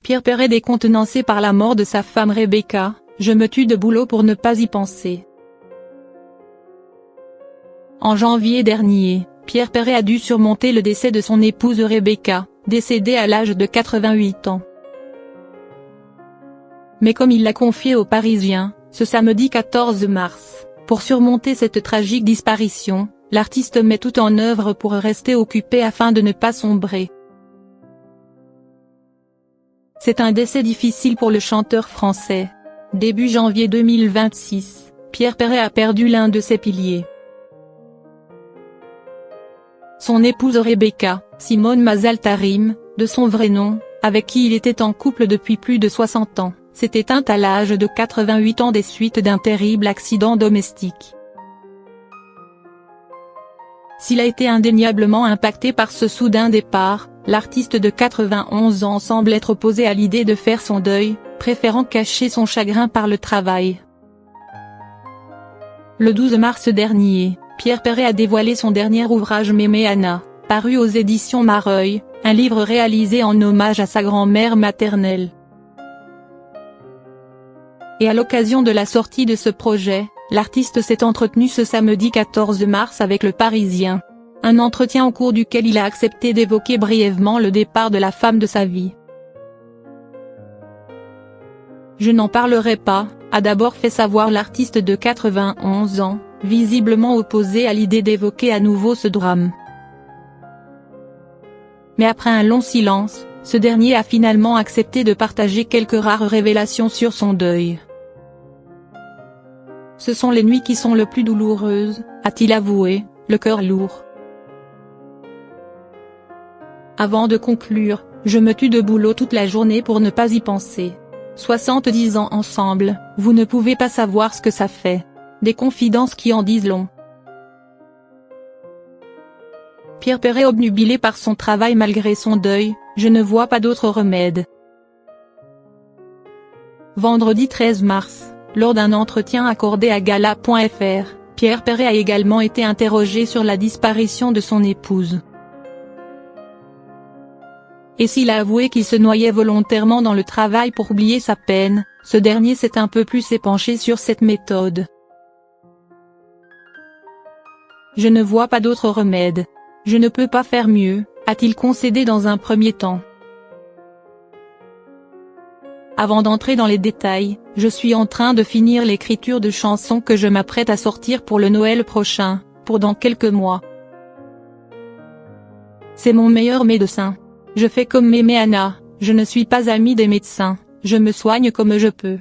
Pierre Perret décontenancé par la mort de sa femme Rebecca, je me tue de boulot pour ne pas y penser. En janvier dernier, Pierre Perret a dû surmonter le décès de son épouse Rebecca, décédée à l'âge de 88 ans. Mais comme il l'a confié aux Parisiens, ce samedi 14 mars, pour surmonter cette tragique disparition, l'artiste met tout en œuvre pour rester occupé afin de ne pas sombrer. C'est un décès difficile pour le chanteur français. Début janvier 2026, Pierre Perret a perdu l'un de ses piliers. Son épouse Rebecca, Simone Mazal-Tarim, de son vrai nom, avec qui il était en couple depuis plus de 60 ans, s'est éteinte à l'âge de 88 ans des suites d'un terrible accident domestique. S'il a été indéniablement impacté par ce soudain départ, l'artiste de 91 ans semble être opposé à l'idée de faire son deuil, préférant cacher son chagrin par le travail. Le 12 mars dernier, Pierre Perret a dévoilé son dernier ouvrage Mémé Anna, paru aux éditions Mareuil, un livre réalisé en hommage à sa grand-mère maternelle. Et à l'occasion de la sortie de ce projet, l'artiste s'est entretenu ce samedi 14 mars avec Le Parisien. Un entretien au cours duquel il a accepté d'évoquer brièvement le départ de la femme de sa vie. Je n'en parlerai pas, a d'abord fait savoir l'artiste de 91 ans, visiblement opposé à l'idée d'évoquer à nouveau ce drame. Mais après un long silence, ce dernier a finalement accepté de partager quelques rares révélations sur son deuil. Ce sont les nuits qui sont le plus douloureuses, a-t-il avoué, le cœur lourd. Avant de conclure, je me tue de boulot toute la journée pour ne pas y penser. 70 ans ensemble, vous ne pouvez pas savoir ce que ça fait. Des confidences qui en disent long. Pierre Perret obnubilé par son travail malgré son deuil, je ne vois pas d'autre remède. Vendredi 13 mars, lors d'un entretien accordé à Gala.fr, Pierre Perret a également été interrogé sur la disparition de son épouse. Et s'il a avoué qu'il se noyait volontairement dans le travail pour oublier sa peine, ce dernier s'est un peu plus épanché sur cette méthode. Je ne vois pas d'autre remède. Je ne peux pas faire mieux, a-t-il concédé dans un premier temps. Avant d'entrer dans les détails, je suis en train de finir l'écriture de chansons que je m'apprête à sortir pour le Noël prochain, pour dans quelques mois. C'est mon meilleur médecin. Je fais comme Mémé Anna, je ne suis pas amie des médecins, je me soigne comme je peux.